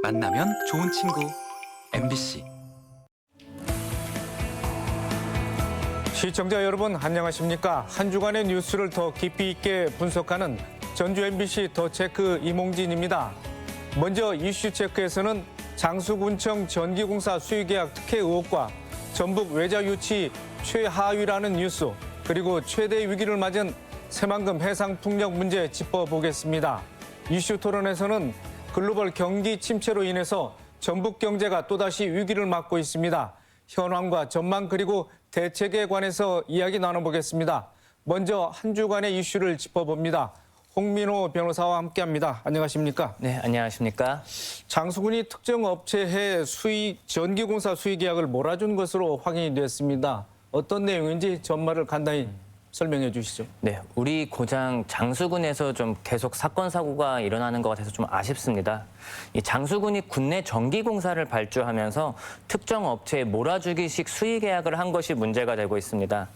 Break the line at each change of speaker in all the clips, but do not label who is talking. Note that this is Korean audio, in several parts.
만나면 좋은 친구 MBC.
시청자 여러분 안녕하십니까? 한 주간의 뉴스를 더 깊이 있게 분석하는 전주 MBC 더 체크 이몽진입니다. 먼저 이슈 체크에서는 장수군청 전기공사 수의계약 특혜 의혹과 전북 외자 유치 최하위라는 뉴스, 그리고 최대 위기를 맞은 새만금 해상 풍력 문제 짚어보겠습니다. 이슈 토론에서는 글로벌 경기 침체로 인해서 전북 경제가 또다시 위기를 맞고 있습니다. 현황과 전망 그리고 대책에 관해서 이야기 나눠보겠습니다. 먼저 한 주간의 이슈를 짚어봅니다. 홍민호 변호사와 함께합니다. 안녕하십니까?
네, 안녕하십니까?
장수군이 특정 업체의 전기공사 수의 계약을 몰아준 것으로 확인이 됐습니다. 어떤 내용인지 전말을 간단히 설명해 주시죠.
네, 우리 고장 장수군에서 좀 계속 사건 사고가 일어나는 것 같아서 좀 아쉽습니다. 이 장수군이 국내 전기공사를 발주하면서 특정 업체에 몰아주기식 수의 계약을 한 것이 문제가 되고 있습니다.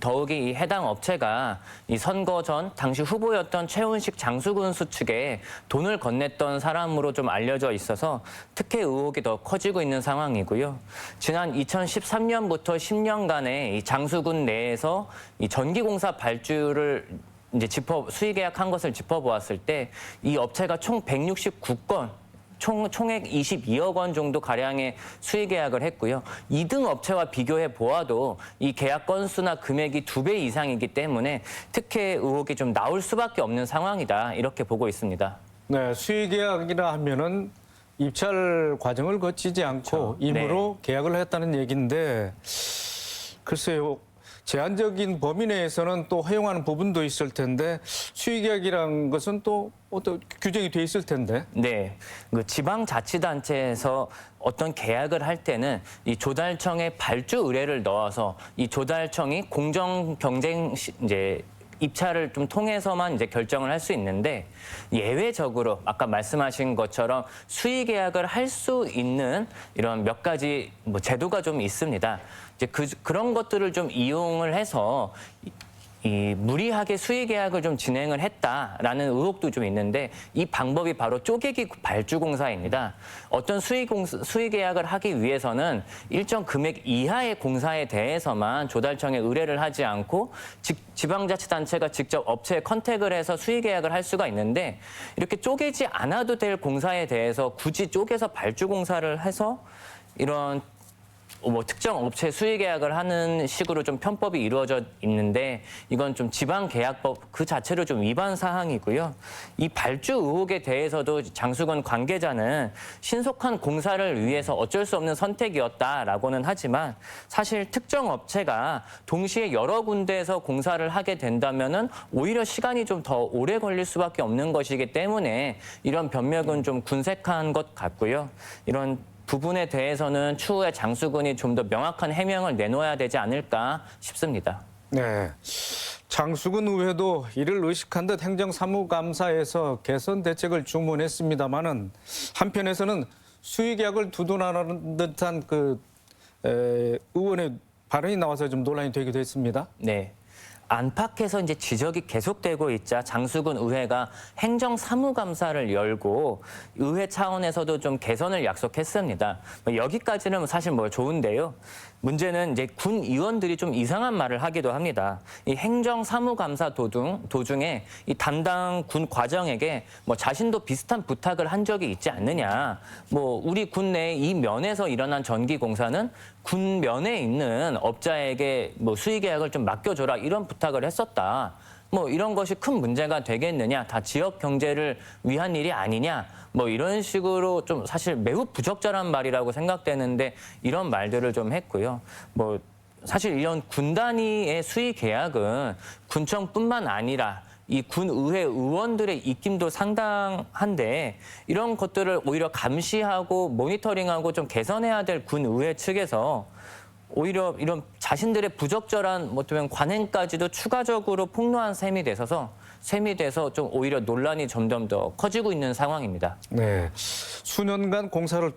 더욱이 이 해당 업체가 이 선거 전 당시 후보였던 최훈식 장수군 수측에 돈을 건넸던 사람으로 좀 알려져 있어서 특혜 의혹이 더 커지고 있는 상황이고요. 지난 2013년부터 10년간의 이 장수군 내에서 이 전기공사 발주를 이제 수의 계약한 것을 짚어보았을 때 이 업체가 총 169건, 총액 22억 원 정도 가량의 수의 계약을 했고요. 2등 업체와 비교해 보아도 이 계약 건수나 금액이 2배 이상이기 때문에 특혜 의혹이 좀 나올 수밖에 없는 상황이다, 이렇게 보고 있습니다.
네, 수의 계약이라 하면은 입찰 과정을 거치지 않고
그렇죠.
임으로 계약을 했다는 얘기인데, 글쎄요. 제한적인 범위 내에서는 또 허용하는 부분도 있을 텐데 수의계약이라는 것은 또 어떤 규정이 돼 있을 텐데.
네, 그 지방자치단체에서 어떤 계약을 할 때는 이 조달청에 발주 의뢰를 넣어서 이 조달청이 공정 경쟁 이제 입찰을 좀 통해서만 이제 결정을 할 수 있는데, 예외적으로 아까 말씀하신 것처럼 수의 계약을 할 수 있는 이런 몇 가지 제도가 좀 있습니다. 이제 그런 것들을 좀 이용을 해서 이 무리하게 수의 계약을 좀 진행을 했다라는 의혹도 좀 있는데, 이 방법이 바로 쪼개기 발주공사입니다. 어떤 수의 계약을 하기 위해서는 일정 금액 이하의 공사에 대해서만 조달청에 의뢰를 하지 않고 지방자치단체가 직접 업체에 컨택을 해서 수의 계약을 할 수가 있는데, 이렇게 쪼개지 않아도 될 공사에 대해서 굳이 쪼개서 발주공사를 해서 이런 특정 업체 수의 계약을 하는 식으로 좀 편법이 이루어져 있는데, 이건 좀 지방계약법 그 자체로 좀 위반 사항이고요. 이 발주 의혹에 대해서도 장수군 관계자는 신속한 공사를 위해서 어쩔 수 없는 선택이었다라고는 하지만, 사실 특정 업체가 동시에 여러 군데에서 공사를 하게 된다면은 오히려 시간이 좀 더 오래 걸릴 수밖에 없는 것이기 때문에 이런 변명은 좀 군색한 것 같고요. 이런 부분에 대해서는 추후에 장수군이 좀 더 명확한 해명을 내놓아야 되지 않을까 싶습니다.
네, 장수군 의회도 이를 의식한 듯 행정사무감사에서 개선 대책을 주문했습니다마는 한편에서는 수의계약을 두둔하는 듯한 의원의 발언이 나와서 좀 논란이 되기도 했습니다.
네. 안팎에서 이제 지적이 계속되고 있자 장수군 의회가 행정사무감사를 열고 의회 차원에서도 좀 개선을 약속했습니다. 여기까지는 사실 좋은데요. 문제는 이제 군 의원들이 좀 이상한 말을 하기도 합니다. 이 행정사무감사 도중에 이 담당 군 과정에게 자신도 비슷한 부탁을 한 적이 있지 않느냐. 우리 군 내에 이 면에서 일어난 전기공사는 군 면에 있는 업자에게 수의 계약을 좀 맡겨줘라, 이런 부탁을 했었다. 이런 것이 큰 문제가 되겠느냐, 다 지역 경제를 위한 일이 아니냐, 이런 식으로 좀 사실 매우 부적절한 말이라고 생각되는데, 이런 말들을 좀 했고요. 사실 이런 군 단위의 수의 계약은 군청뿐만 아니라 이 군의회 의원들의 입김도 상당한데, 이런 것들을 오히려 감시하고 모니터링하고 좀 개선해야 될 군의회 측에서 오히려 이런 자신들의 부적절한 관행까지도 추가적으로 폭로한 셈이 돼서 좀 오히려 논란이 점점 더 커지고 있는 상황입니다.
네, 수년간 공사를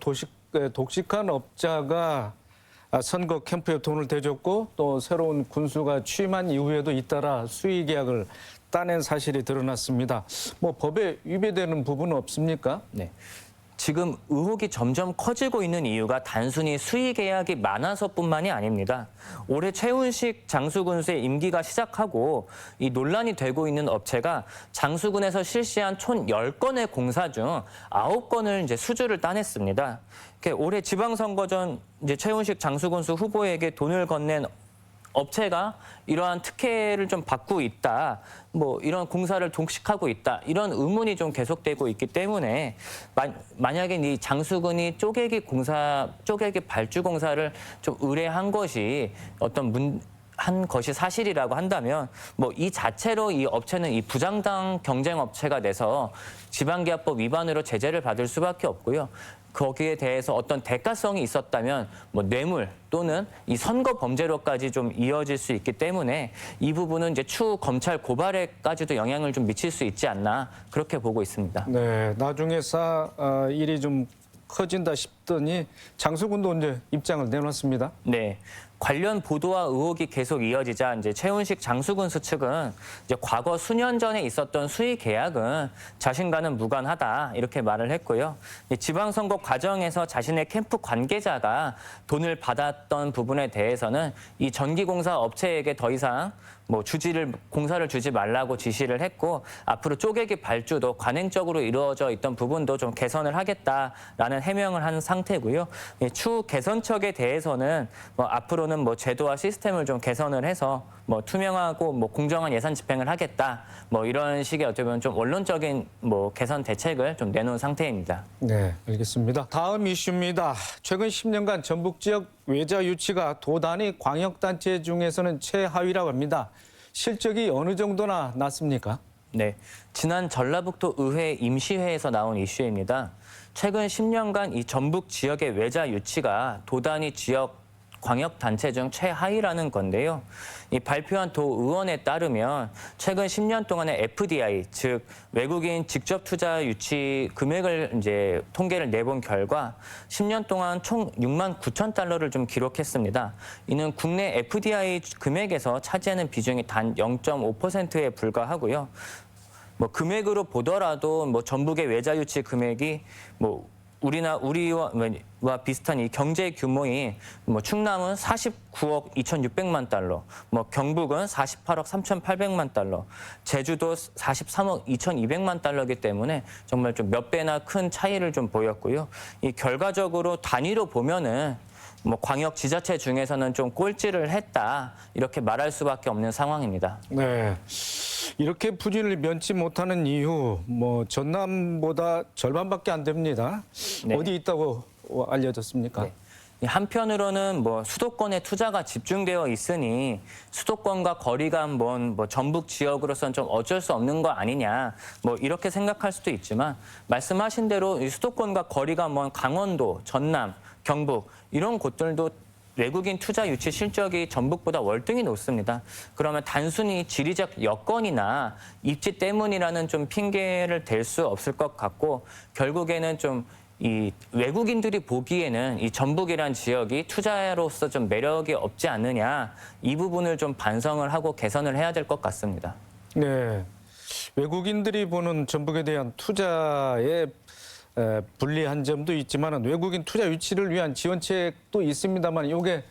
독식한 업자가 선거 캠프에 돈을 대줬고 또 새로운 군수가 취임한 이후에도 잇따라 수의 계약을 따낸 사실이 드러났습니다. 법에 위배되는 부분은 없습니까?
네. 지금 의혹이 점점 커지고 있는 이유가 단순히 수의 계약이 많아서뿐만이 아닙니다. 올해 최훈식 장수군수의 임기가 시작하고 이 논란이 되고 있는 업체가 장수군에서 실시한 총 10건의 공사 중 9건을 이제 수주를 따냈습니다. 올해 지방선거 전 이제 최훈식 장수군수 후보에게 돈을 건넨 업체가 이러한 특혜를 좀 받고 있다, 뭐 이런 공사를 종식하고 있다, 이런 의문이 좀 계속되고 있기 때문에 만약에 이 장수군이 쪼개기 발주 공사를 좀 의뢰한 것이 한 것이 사실이라고 한다면 뭐 이 자체로 이 업체는 이 부정당 경쟁 업체가 돼서 지방계약법 위반으로 제재를 받을 수밖에 없고요. 거기에 대해서 어떤 대가성이 있었다면 뭐 뇌물 또는 이 선거 범죄로까지 좀 이어질 수 있기 때문에 이 부분은 이제 추후 검찰 고발에까지도 영향을 좀 미칠 수 있지 않나 그렇게 보고 있습니다.
네, 나중에 일이 좀 커진다 싶더니 장수군도 이제 입장을 내놨습니다.
네. 관련 보도와 의혹이 계속 이어지자 이제 최훈식 장수군수 측은 이제 과거 수년 전에 있었던 수의 계약은 자신과는 무관하다 이렇게 말을 했고요. 지방선거 과정에서 자신의 캠프 관계자가 돈을 받았던 부분에 대해서는 이 전기공사 업체에게 더 이상 뭐 공사를 주지 말라고 지시를 했고 앞으로 쪼개기 발주도 관행적으로 이루어져 있던 부분도 좀 개선을 하겠다라는 해명을 한 상태고요. 추후 개선책에 대해서는 뭐 앞으로는 뭐 제도와 시스템을 좀 개선을 해서 뭐 투명하고 뭐 공정한 예산 집행을 하겠다. 뭐 이런 식의 어떻게 보면 좀 원론적인 뭐 개선 대책을 좀 내놓은 상태입니다.
네, 알겠습니다. 다음 이슈입니다. 최근 10년간 전북 지역 외자 유치가 도단위 광역단체 중에서는 최하위라고 합니다. 실적이 어느 정도나 났습니까?
네, 지난 전라북도 의회 임시회에서 나온 이슈입니다. 최근 10년간 이 전북 지역의 외자 유치가 도단위 지역 광역단체 중 최하위라는 건데요. 이 발표한 도 의원에 따르면 최근 10년 동안의 FDI, 즉 외국인 직접 투자 유치 금액을 이제 통계를 내본 결과 10년 동안 총 6만 9천 달러를 좀 기록했습니다. 이는 국내 FDI 금액에서 차지하는 비중이 단 0.5%에 불과하고요. 뭐 금액으로 보더라도 뭐 전북의 외자 유치 금액이 뭐 우리와 비슷한 이 경제 규모인 뭐 충남은 49억 2,600만 달러, 뭐 경북은 48억 3,800만 달러, 제주도 43억 2,200만 달러이기 때문에 정말 좀 몇 배나 큰 차이를 좀 보였고요. 이 결과적으로 단위로 보면은 뭐 광역 지자체 중에서는 좀 꼴찌를 했다 이렇게 말할 수밖에 없는 상황입니다.
네. 이렇게 부진을 면치 못하는 이유, 뭐 전남보다 절반밖에 안 됩니다.
네.
어디 있다고 알려졌습니까?
네. 한편으로는 뭐 수도권에 투자가 집중되어 있으니 수도권과 거리가 먼 뭐 전북 지역으로서는 좀 어쩔 수 없는 거 아니냐 뭐 이렇게 생각할 수도 있지만 말씀하신 대로 이 수도권과 거리가 먼 강원도, 전남, 경북 이런 곳들도 외국인 투자 유치 실적이 전북보다 월등히 높습니다. 그러면 단순히 지리적 여건이나 입지 때문이라는 좀 핑계를 댈 수 없을 것 같고 결국에는 좀 이 외국인들이 보기에는 이 전북이란 지역이 투자로서 좀 매력이 없지 않느냐 이 부분을 좀 반성을 하고 개선을 해야 될 것 같습니다.
네. 외국인들이 보는 전북에 대한 투자에 불리한 점도 있지만 외국인 투자 유치를 위한 지원책도 있습니다만 이게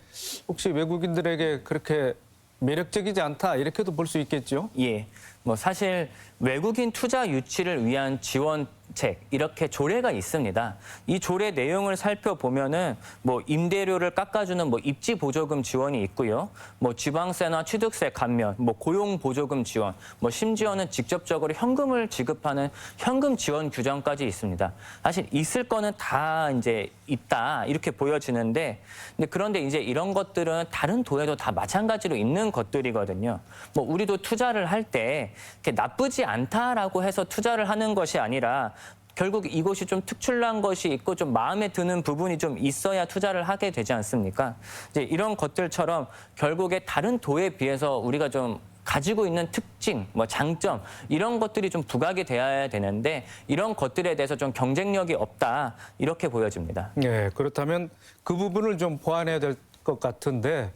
혹시 외국인들에게 그렇게 매력적이지 않다 이렇게도 볼 수 있겠죠?
예, 뭐 사실 외국인 투자 유치를 위한 지원책 이렇게 조례가 있습니다. 이 조례 내용을 살펴보면은 뭐 임대료를 깎아주는 뭐 입지 보조금 지원이 있고요. 뭐 지방세나 취득세 감면, 뭐 고용 보조금 지원, 뭐 심지어는 직접적으로 현금을 지급하는 현금 지원 규정까지 있습니다. 사실 있을 거는 다 이제 있다 이렇게 보여지는데, 그런데 이제 이런 것들은 다른 도에도 다 마찬가지로 있는 것들이거든요. 뭐 우리도 투자를 할 때 나쁘지 않다라고 해서 투자를 하는 것이 아니라 결국 이곳이 좀 특출난 것이 있고 좀 마음에 드는 부분이 좀 있어야 투자를 하게 되지 않습니까? 이제 이런 것들처럼 결국에 다른 도에 비해서 우리가 좀 가지고 있는 특징, 뭐 장점 이런 것들이 좀 부각이 되어야 되는데 이런 것들에 대해서 좀 경쟁력이 없다 이렇게 보여집니다.
네, 그렇다면 그 부분을 좀 보완해야 될 것 같은데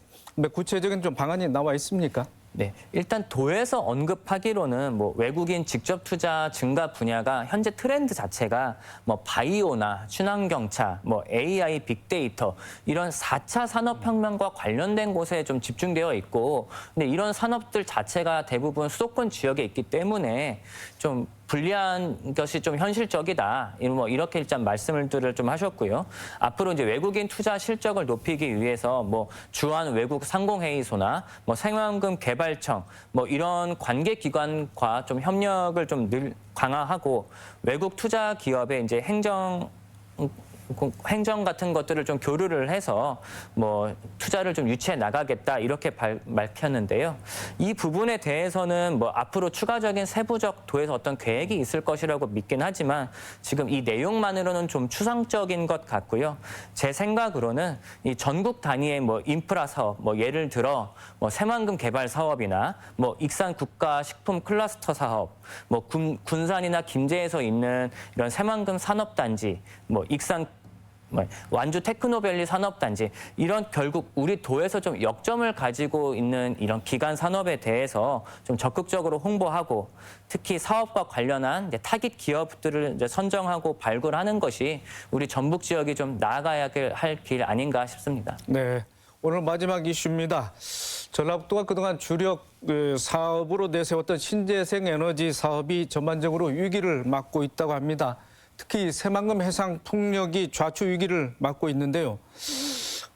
구체적인 좀 방안이 나와 있습니까?
네, 일단 도에서 언급하기로는 뭐 외국인 직접 투자 증가 분야가 현재 트렌드 자체가 뭐 바이오나 친환경차, 뭐 AI, 빅데이터 이런 4차 산업혁명과 관련된 곳에 좀 집중되어 있고, 근데 이런 산업들 자체가 대부분 수도권 지역에 있기 때문에 좀 불리한 것이 좀 현실적이다. 뭐 이렇게 일단 말씀을 좀 하셨고요. 앞으로 이제 외국인 투자 실적을 높이기 위해서 뭐 주한 외국 상공회의소나 뭐 새만금 개발청 뭐 이런 관계 기관과 좀 협력을 좀 늘 강화하고 외국 투자 기업의 이제 행정 같은 것들을 좀 교류를 해서 뭐 투자를 좀 유치해 나가겠다 이렇게 밝혔는데요. 이 부분에 대해서는 뭐 앞으로 추가적인 세부적 도에서 어떤 계획이 있을 것이라고 믿긴 하지만 지금 이 내용만으로는 좀 추상적인 것 같고요. 제 생각으로는 이 전국 단위의 뭐 인프라 사업, 뭐 예를 들어 뭐 새만금 개발 사업이나 뭐 익산 국가 식품 클러스터 사업, 뭐 군산이나 김제에서 있는 이런 새만금 산업단지, 뭐 익산 완주 테크노밸리 산업단지 이런 결국 우리 도에서 좀 역점을 가지고 있는 이런 기간 산업에 대해서 좀 적극적으로 홍보하고 특히 사업과 관련한 이제 타깃 기업들을 이제 선정하고 발굴하는 것이 우리 전북 지역이 좀 나아가야 할 길 아닌가 싶습니다.
네, 오늘 마지막 이슈입니다. 전라북도가 그동안 주력 사업으로 내세웠던 신재생 에너지 사업이 전반적으로 위기를 맞고 있다고 합니다. 특히 새만금 해상풍력이 좌초 위기를 맞고 있는데요.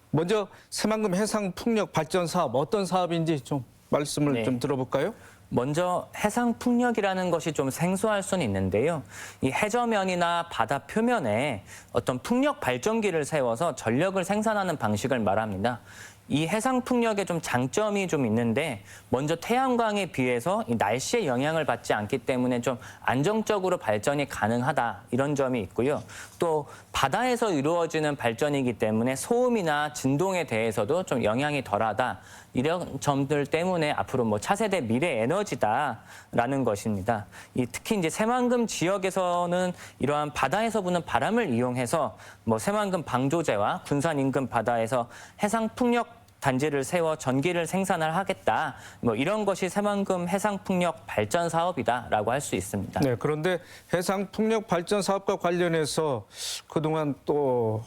먼저 새만금 해상풍력 발전 사업 어떤 사업인지 좀 말씀을
네.
좀 들어볼까요?
먼저 해상풍력이라는 것이 좀 생소할 수는 있는데요. 이 해저면이나 바다 표면에 어떤 풍력 발전기를 세워서 전력을 생산하는 방식을 말합니다. 이 해상풍력의 좀 장점이 좀 있는데 먼저 태양광에 비해서 이 날씨의 영향을 받지 않기 때문에 좀 안정적으로 발전이 가능하다 이런 점이 있고요. 또 바다에서 이루어지는 발전이기 때문에 소음이나 진동에 대해서도 좀 영향이 덜하다. 이런 점들 때문에 앞으로 뭐 차세대 미래 에너지다라는 것입니다. 특히 이제 새만금 지역에서는 이러한 바다에서 부는 바람을 이용해서 뭐 새만금 방조제와 군산 인근 바다에서 해상 풍력 단지를 세워 전기를 생산을 하겠다. 뭐 이런 것이 새만금 해상풍력 발전 사업이다라고 할 수 있습니다.
네, 그런데 해상풍력 발전 사업과 관련해서 그동안 또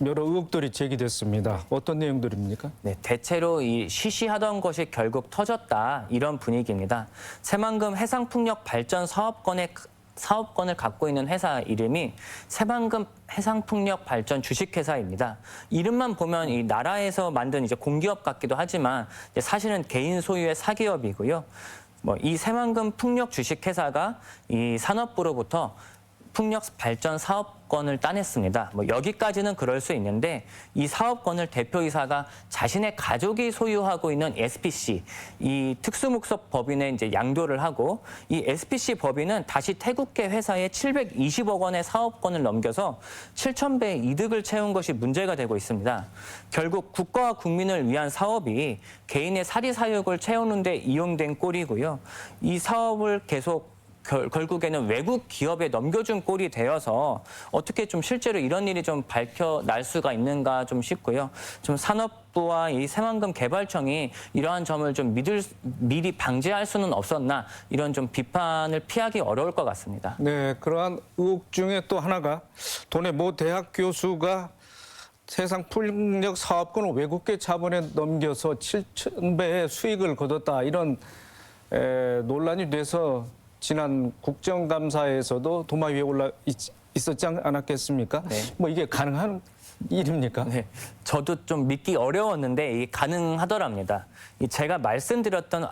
여러 의혹들이 제기됐습니다. 어떤 내용들입니까?
네, 대체로 이 시시하던 것이 결국 터졌다 이런 분위기입니다. 새만금 해상풍력 발전 사업권을 갖고 있는 회사 이름이 새만금 해상풍력 발전 주식회사입니다. 이름만 보면 이 나라에서 만든 이제 공기업 같기도 하지만 사실은 개인 소유의 사기업이고요. 뭐 이 새만금 풍력 주식회사가 이 산업부로부터 풍력 발전 사업권을 따냈습니다. 뭐 여기까지는 그럴 수 있는데 이 사업권을 대표이사가 자신의 가족이 소유하고 있는 SPC, 이 특수목적 법인에 이제 양도를 하고 이 SPC 법인은 다시 태국계 회사에 720억 원의 사업권을 넘겨서 7,000배의 이득을 채운 것이 문제가 되고 있습니다. 결국 국가와 국민을 위한 사업이 개인의 사리사욕을 채우는 데 이용된 꼴이고요. 이 사업을 계속 결국에는 외국 기업에 넘겨준 꼴이 되어서 어떻게 좀 실제로 이런 일이 좀 밝혀날 수가 있는가 좀 싶고요. 좀 산업부와 이 새만금 개발청이 이러한 점을 좀 미리 방지할 수는 없었나 이런 좀 비판을 피하기 어려울 것 같습니다.
네, 그러한 의혹 중에 또 하나가 도내 모 대학 교수가 해상풍력 사업권을 외국계 자본에 넘겨서 7,000배의 수익을 거뒀다 이런 논란이 돼서 지난 국정감사에서도 도마 위에 올라 있었지 않았겠습니까?
네.
뭐 이게 가능한 일입니까?
네, 저도 좀 믿기 어려웠는데 이게 가능하더랍니다. 제가 말씀드렸던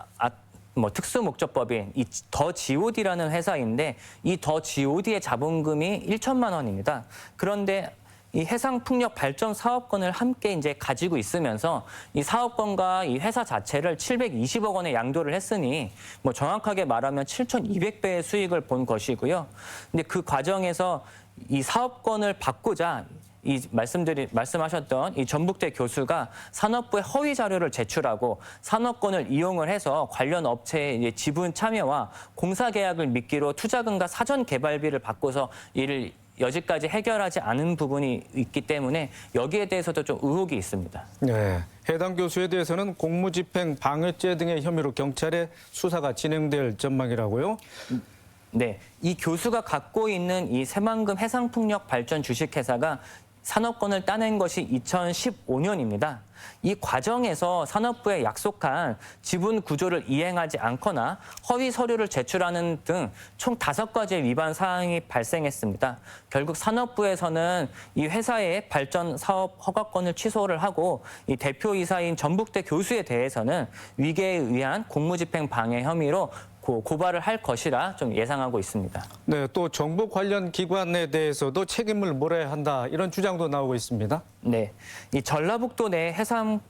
뭐 특수목적법인 이 더 GOD라는 회사인데 이 더 GOD의 자본금이 1천만 원입니다. 그런데 이 해상풍력 발전 사업권을 함께 이제 가지고 있으면서 이 사업권과 이 회사 자체를 720억 원에 양도를 했으니 뭐 정확하게 말하면 7,200배의 수익을 본 것이고요. 근데 그 과정에서 이 사업권을 받고자 이 말씀하셨던 이 전북대 교수가 산업부에 허위 자료를 제출하고 산업권을 이용을 해서 관련 업체의 지분 참여와 공사 계약을 미끼로 투자금과 사전 개발비를 받고서 이를 여지까지 해결하지 않은 부분이 있기 때문에 여기에 대해서도 좀 의혹이 있습니다.
네, 해당 교수에 대해서는 공무집행 방해죄 등의 혐의로 경찰에 수사가 진행될 전망이라고요?
네, 이 교수가 갖고 있는 이 새만금 해상풍력 발전 주식회사가 산업권을 따낸 것이 2015년입니다. 이 과정에서 산업부에 약속한 지분 구조를 이행하지 않거나 허위 서류를 제출하는 등 총 5가지의 위반 사항이 발생했습니다. 결국 산업부에서는 이 회사의 발전 사업 허가권을 취소를 하고 이 대표이사인 전북대 교수에 대해서는 위계에 의한 공무집행 방해 혐의로 고발을 할 것이라 좀 예상하고 있습니다.
네, 또 정부 관련 기관에 대해서도 책임을 물어야 한다 이런 주장도 나오고 있습니다.
네, 이 전라북도 내 해상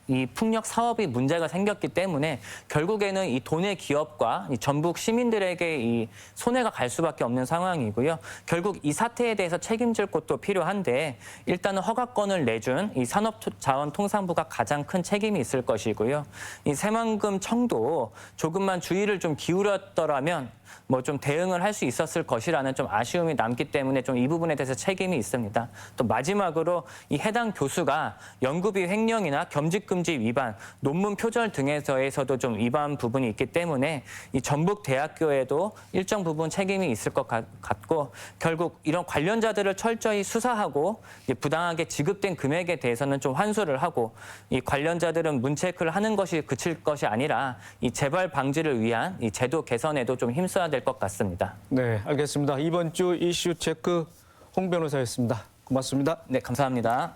이 풍력 사업이 문제가 생겼기 때문에 결국에는 이 도내 기업과 이 전북 시민들에게 이 손해가 갈 수밖에 없는 상황이고요. 결국 이 사태에 대해서 책임질 곳도 필요한데 일단은 허가권을 내준 이 산업자원통상부가 가장 큰 책임이 있을 것이고요. 이 새만금 청도 조금만 주의를 좀 기울였더라면 뭐 좀 대응을 할 수 있었을 것이라는 좀 아쉬움이 남기 때문에 좀 이 부분에 대해서 책임이 있습니다. 또 마지막으로 이 해당 교수가 연구비 횡령이나 겸직금지 위반, 논문 표절 등에서도 좀 위반 부분이 있기 때문에 이 전북대학교에도 일정 부분 책임이 있을 것 같고 결국 이런 관련자들을 철저히 수사하고 부당하게 지급된 금액에 대해서는 좀 환수를 하고 이 관련자들은 문체크를 하는 것이 그칠 것이 아니라 이 재발 방지를 위한 이 제도 개선에도 좀 힘써야 될 것 같습니다.
네, 알겠습니다. 이번 주 이슈 체크 홍 변호사였습니다. 고맙습니다.
네, 감사합니다.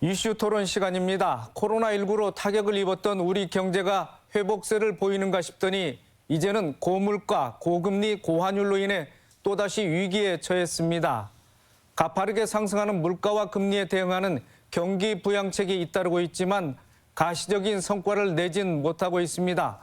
이슈 토론 시간입니다. 코로나19로 타격을 입었던 우리 경제가 회복세를 보이는가 싶더니 이제는 고물가, 고금리, 고환율로 인해 또다시 위기에 처했습니다. 가파르게 상승하는 물가와 금리에 대응하는 경기 부양책이 잇따르고 있지만 가시적인 성과를 내진 못하고 있습니다.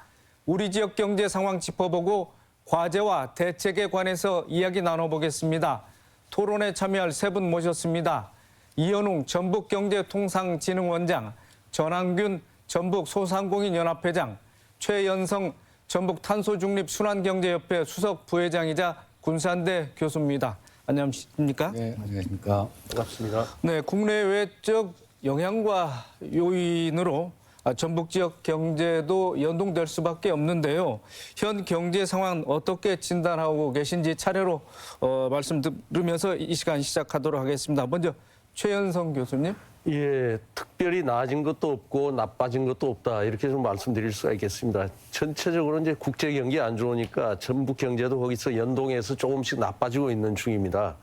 우리 지역 경제 상황 짚어보고 과제와 대책에 관해서 이야기 나눠보겠습니다. 토론에 참여할 세 분 모셨습니다. 이현웅 전북경제통상진흥원장, 전한균 전북소상공인연합회장, 최연성 전북탄소중립순환경제협회 수석 부회장이자 군산대 교수입니다. 안녕하십니까?
네, 안녕하십니까. 반갑습니다.
네, 국내 외적 영향과 요인으로 전북 지역 경제도 연동될 수밖에 없는데요. 현 경제 상황 어떻게 진단하고 계신지 차례로 말씀 들으면서 이 시간 시작하도록 하겠습니다. 먼저 최연성 교수님.
예, 특별히 나아진 것도 없고 나빠진 것도 없다 이렇게 좀 말씀드릴 수가 있겠습니다. 전체적으로 이제 국제 경기 안 좋으니까 전북 경제도 거기서 연동해서 조금씩 나빠지고 있는 중입니다.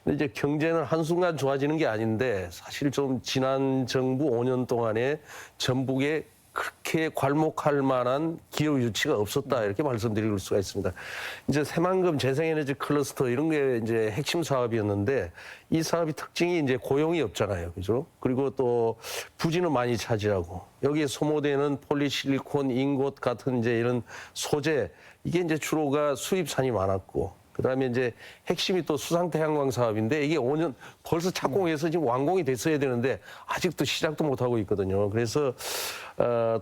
근데 이제 경제는 한순간 좋아지는 게 아닌데 사실 좀 지난 정부 5년 동안에 전북에 그렇게 괄목할 만한 기업 유치가 없었다 이렇게 말씀드릴 수가 있습니다. 이제 새만금 재생에너지 클러스터 이런 게 이제 핵심 사업이었는데 이 사업이 특징이 이제 고용이 없잖아요, 그죠? 그리고 또 부지는 많이 차지하고 여기에 소모되는 폴리실리콘, 잉곶 같은 이제 이런 소재 이게 이제 주로가 수입산이 많았고. 그다음에 이제 핵심이 또 수상태양광 사업인데 이게 5년 벌써 착공해서 지금 완공이 됐어야 되는데 아직도 시작도 못 하고 있거든요. 그래서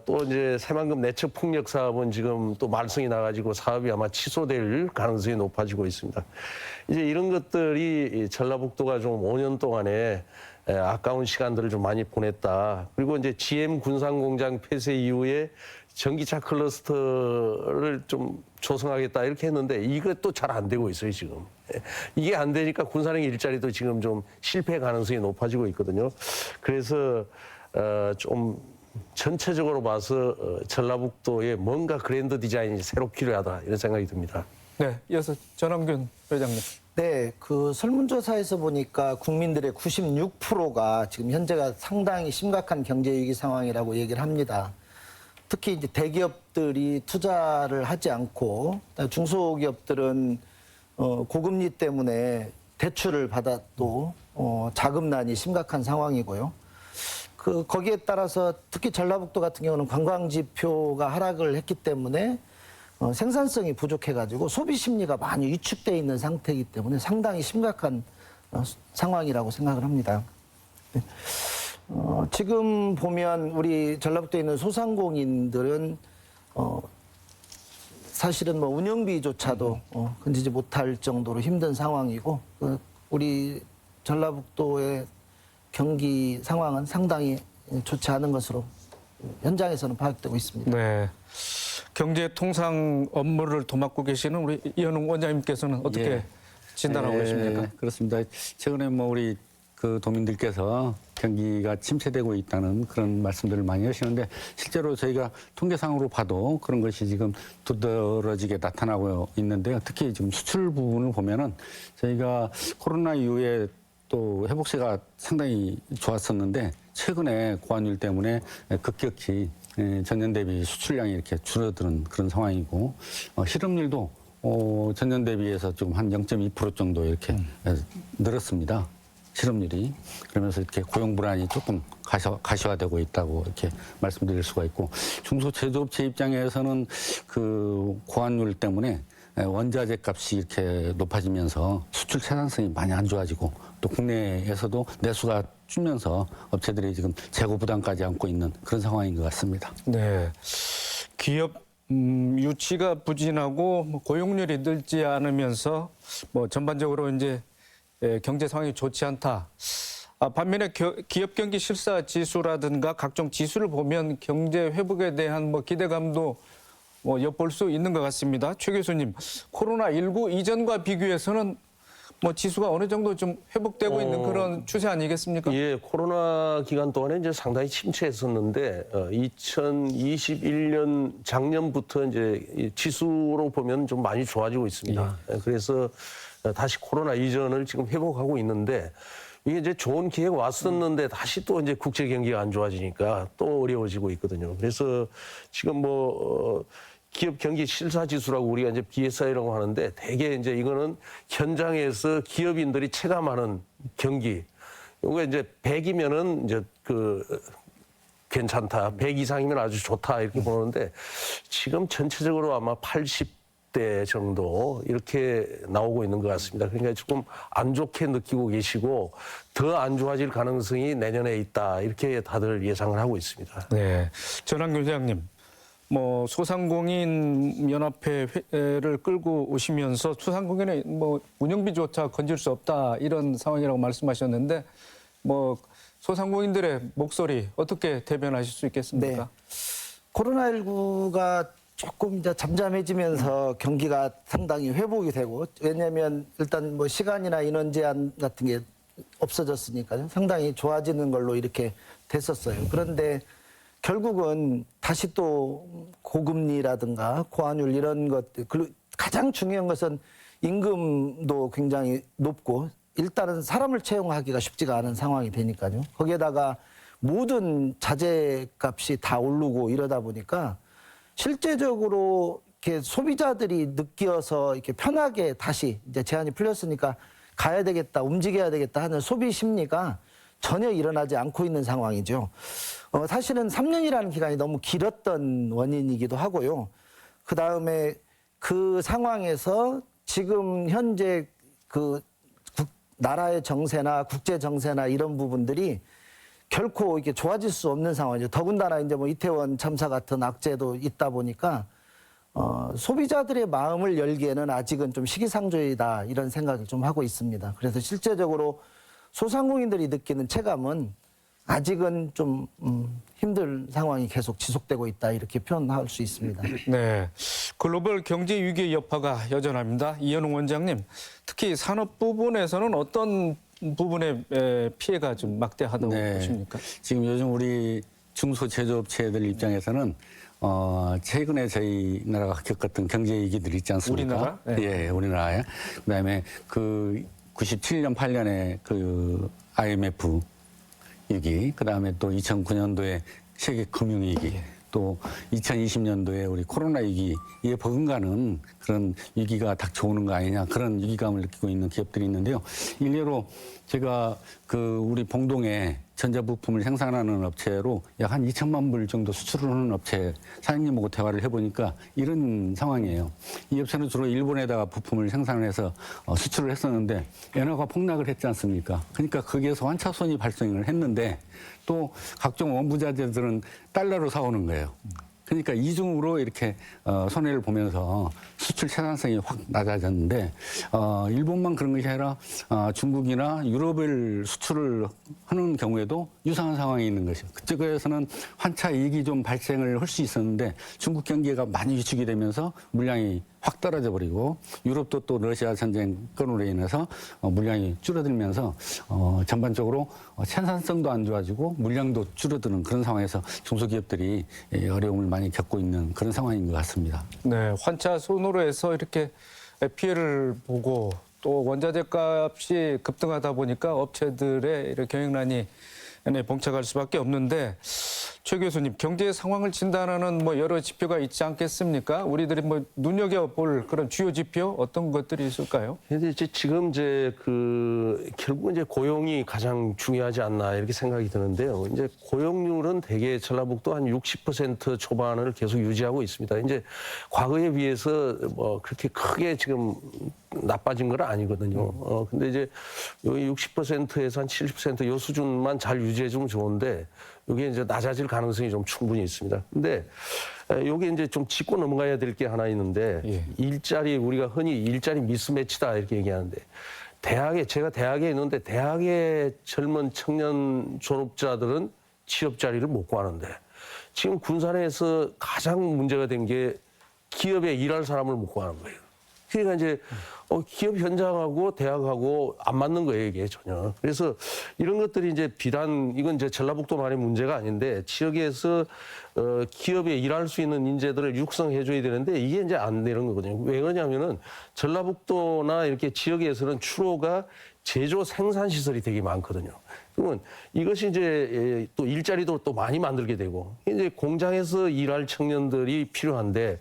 또 이제 새만금 내척 풍력 사업은 지금 또 말썽이 나가지고 사업이 아마 취소될 가능성이 높아지고 있습니다. 이제 이런 것들이 전라북도가 좀 5년 동안에 아까운 시간들을 좀 많이 보냈다. 그리고 이제 GM 군산공장 폐쇄 이후에 전기차 클러스터를 좀 조성하겠다 이렇게 했는데 이것도 잘 안 되고 있어요, 지금. 이게 안 되니까 군산행 일자리도 지금 좀 실패 가능성이 높아지고 있거든요. 그래서 좀 전체적으로 봐서 전라북도에 뭔가 그랜드 디자인이 새로 필요하다 이런 생각이 듭니다.
네, 이어서 전한균 회장님.
네, 그 설문조사에서 보니까 국민들의 96%가 지금 현재가 상당히 심각한 경제 위기 상황이라고 얘기를 합니다. 특히 이제 대기업들이 투자를 하지 않고 중소기업들은 고금리 때문에 대출을 받아도 자금난이 심각한 상황이고요. 거기에 따라서 특히 전라북도 같은 경우는 관광지표가 하락을 했기 때문에 생산성이 부족해가지고 소비 심리가 많이 위축돼 있는 상태이기 때문에 상당히 심각한 상황이라고 생각을 합니다. 지금 보면 우리 전라북도에 있는 소상공인들은 사실은 뭐 운영비조차도 건지지 못할 정도로 힘든 상황이고 우리 전라북도의 경기 상황은 상당히 좋지 않은 것으로 현장에서는 파악되고 있습니다.
네. 경제통상 업무를 도맡고 계시는 우리 이현웅 원장님께서는 어떻게
예.
진단하고 계십니까?
그렇습니다. 최근에 뭐 우리 그 도민들께서 경기가 침체되고 있다는 그런 말씀들을 많이 하시는데 실제로 저희가 통계상으로 봐도 그런 것이 지금 두드러지게 나타나고 있는데요. 특히 지금 수출 부분을 보면은 저희가 코로나 이후에 또 회복세가 상당히 좋았었는데 최근에 고환율 때문에 급격히 전년 대비 수출량이 이렇게 줄어드는 그런 상황이고 실업률도 전년 대비해서 좀 한 0.2% 정도 이렇게 늘었습니다. 실업률이. 그러면서 이렇게 고용 불안이 조금 가시화되고 있다고 이렇게 말씀드릴 수가 있고 중소제조업체 입장에서는 그 고환율 때문에 원자재 값이 이렇게 높아지면서 수출 생산성이 많이 안 좋아지고 또 국내에서도 내수가 줄면서 업체들이 지금 재고 부담까지 안고 있는 그런 상황인 것 같습니다.
네. 기업 유치가 부진하고 뭐 고용률이 늘지 않으면서 뭐 전반적으로 이제 경제 상황이 좋지 않다. 반면에 기업 경기 실사 지수라든가 각종 지수를 보면 경제 회복에 대한 뭐 기대감도 엿볼 수 있는 것 같습니다. 최 교수님, 코로나19 이전과 비교해서는 뭐 지수가 어느 정도 좀 회복되고 있는 그런 추세 아니겠습니까?
예, 코로나 기간 동안에 이제 상당히 침체했었는데 2021년 작년부터 이제 이 지수로 보면 좀 많이 좋아지고 있습니다. 그래서 다시 코로나 이전을 지금 회복하고 있는데 이게 이제 좋은 기회가 왔었는데 다시 또 이제 국제 경기가 안 좋아지니까 또 어려워지고 있거든요. 그래서 지금 뭐 기업 경기 실사 지수라고 우리가 이제 BSI라고 하는데 대개 이제 이거는 현장에서 기업인들이 체감하는 경기. 요거 이제 100이면은 이제 괜찮다. 100 이상이면 아주 좋다. 이렇게 보는데 지금 전체적으로 아마 80대 정도 이렇게 나오고 있는 것 같습니다. 그러니까 조금 안 좋게 느끼고 계시고 더 안 좋아질 가능성이 내년에 있다. 이렇게 다들 예상을 하고 있습니다.
네. 전환 교수장님. 뭐 소상공인 연합회를 끌고 오시면서 소상공인의 뭐 운영비조차 건질 수 없다 이런 상황이라고 말씀하셨는데 뭐 소상공인들의 목소리 어떻게 대변하실 수 있겠습니까?
네. 코로나19가 조금 이제 잠잠해지면서 경기가 상당히 회복이 되고 왜냐하면 일단 뭐 시간이나 인원 제한 같은 게 없어졌으니까요. 상당히 좋아지는 걸로 이렇게 됐었어요. 그런데 결국은 다시 또 고금리라든가 고환율 이런 것들 그리고 가장 중요한 것은 임금도 굉장히 높고 일단은 사람을 채용하기가 쉽지가 않은 상황이 되니까요. 거기에다가 모든 자재값이 다 오르고 이러다 보니까 실제적으로 이렇게 소비자들이 느껴서 이렇게 편하게 다시 이제 제한이 풀렸으니까 가야 되겠다, 움직여야 되겠다 하는 소비 심리가 전혀 일어나지 않고 있는 상황이죠. 사실은 3년이라는 기간이 너무 길었던 원인이기도 하고요. 그다음에 그 상황에서 지금 현재 그 나라의 정세나 국제 정세나 이런 부분들이 결코 이게 좋아질 수 없는 상황이죠. 더군다나 이제 뭐 이태원 참사 같은 악재도 있다 보니까 소비자들의 마음을 열기에는 아직은 좀 시기상조이다 이런 생각을 좀 하고 있습니다. 그래서 실제적으로 소상공인들이 느끼는 체감은 아직은 좀 힘든 상황이 계속 지속되고 있다 이렇게 표현할 수 있습니다.
네, 글로벌 경제 위기의 여파가 여전합니다. 이현웅 원장님, 특히 산업 부분에서는 어떤 부분의 피해가 좀 막대하다고 보십니까?
지금 요즘 우리 중소제조업체들 입장에서는 최근에 저희 나라가 겪었던 경제 위기들이 있지 않습니까?
우리나라? 네.
예, 우리나라에. 그다음에 그 97년 8년에 그 IMF 위기, 그다음에 또 2009년도에 세계 금융 위기, 또 2020년도에 우리 코로나 위기에 버금가는 그런 위기가 닥쳐오는 거 아니냐 그런 위기감을 느끼고 있는 기업들이 있는데요. 일례로 제가 그 우리 봉동에 전자부품을 생산하는 업체로 약 한 2천만 불 정도 수출을 하는 업체 사장님하고 대화를 해보니까 이런 상황이에요. 이 업체는 주로 일본에다가 부품을 생산해서 수출을 했었는데 엔화가 폭락을 했지 않습니까? 그러니까 거기에서 환차손이 발생을 했는데 또 각종 원부자재들은 달러로 사오는 거예요. 그러니까 이중으로 이렇게 손해를 보면서 수출 생산성이 확 낮아졌는데 일본만 그런 것이 아니라 중국이나 유럽을 수출을 하는 경우에도 유사한 상황이 있는 것이죠. 그쪽에서는 환차 이익이 좀 발생을 할 수 있었는데 중국 경기가 많이 위축이 되면서 물량이 확 떨어져 버리고 유럽도 또 러시아 전쟁 건으로 인해서 물량이 줄어들면서 전반적으로 생산성도 안 좋아지고 물량도 줄어드는 그런 상황에서 중소기업들이 어려움을 많이 겪고 있는 그런 상황인 것 같습니다.
네, 환차 손으로 해서 이렇게 피해를 보고 또 원자재 값이 급등하다 보니까 업체들의 이런 경영난이 봉착할 수밖에 없는데 최 교수님, 경제 상황을 진단하는 뭐 여러 지표가 있지 않겠습니까? 우리들이 뭐 눈여겨볼 그런 주요 지표 어떤 것들이 있을까요?
근데 이제 지금 이제 결국 이제 고용이 가장 중요하지 않나 이렇게 생각이 드는데요. 이제 고용률은 대개 전라북도 한 60% 초반을 계속 유지하고 있습니다. 이제 과거에 비해서 뭐 그렇게 크게 지금 나빠진 건 아니거든요. 근데 이제 여기 60%에서 한 70% 요 수준만 잘 유지해주면 좋은데 이게 이제 낮아질 가능성이 좀 충분히 있습니다. 근데 요게 이제 좀 짚고 넘어가야 될 게 하나 있는데 일자리 우리가 흔히 일자리 미스매치다 이렇게 얘기하는데 제가 대학에 있는데 대학의 젊은 청년 졸업자들은 취업 자리를 못 구하는데 지금 군산에서 가장 문제가 된 게 기업에 일할 사람을 못 구하는 거예요. 그러니까 이제 기업 현장하고 대학하고 안 맞는 거예요, 이게 전혀. 그래서 이런 것들이 이제 비단 이건 이제 전라북도만의 문제가 아닌데 지역에서 기업에 일할 수 있는 인재들을 육성해 줘야 되는데 이게 이제 안 되는 거거든요. 왜 그러냐면은 전라북도나 이렇게 지역에서는 주로가 제조 생산 시설이 되게 많거든요. 그러면 이것이 이제 또 일자리도 또 많이 만들게 되고 이제 공장에서 일할 청년들이 필요한데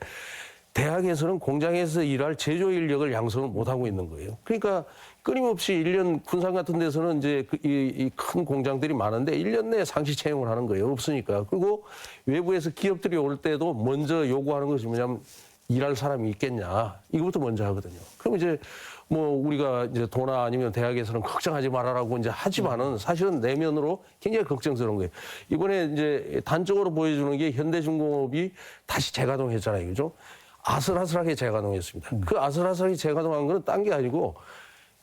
대학에서는 공장에서 일할 제조 인력을 양성을 못 하고 있는 거예요. 그러니까 끊임없이 1년 군산 같은 데서는 이제 이 큰 공장들이 많은데 1년 내에 상시 채용을 하는 거예요. 없으니까. 그리고 외부에서 기업들이 올 때도 먼저 요구하는 것이 뭐냐면 일할 사람이 있겠냐. 이것부터 먼저 하거든요. 그럼 이제 뭐 우리가 이제 도나 아니면 대학에서는 걱정하지 말아라고 이제 하지만은 사실은 내면으로 굉장히 걱정스러운 거예요. 이번에 이제 단적으로 보여주는 게 현대중공업이 다시 재가동했잖아요. 그죠? 아슬아슬하게 재가동했습니다. 그 아슬아슬하게 재가동한 건 딴 게 아니고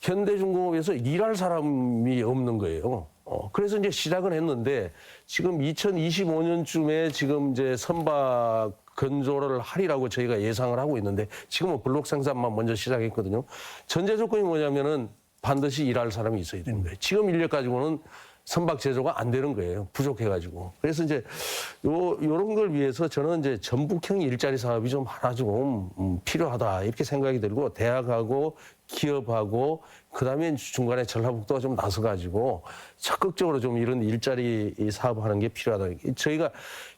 현대중공업에서 일할 사람이 없는 거예요. 그래서 이제 시작은 했는데 지금 2025년쯤에 지금 이제 선박 건조를 하리라고 저희가 예상을 하고 있는데 지금은 블록 생산만 먼저 시작했거든요. 전제 조건이 뭐냐면은 반드시 일할 사람이 있어야 되는 거예요. 지금 인력 가지고는 선박 제조가 안 되는 거예요. 부족해가지고. 그래서 이제 요런 걸 위해서 저는 이제 전북형 일자리 사업이 좀 하나 좀 필요하다 이렇게 생각이 들고 대학하고 기업하고 그다음에 중간에 전라북도가 좀 나서가지고 적극적으로 좀 이런 일자리 사업하는 게 필요하다. 저희가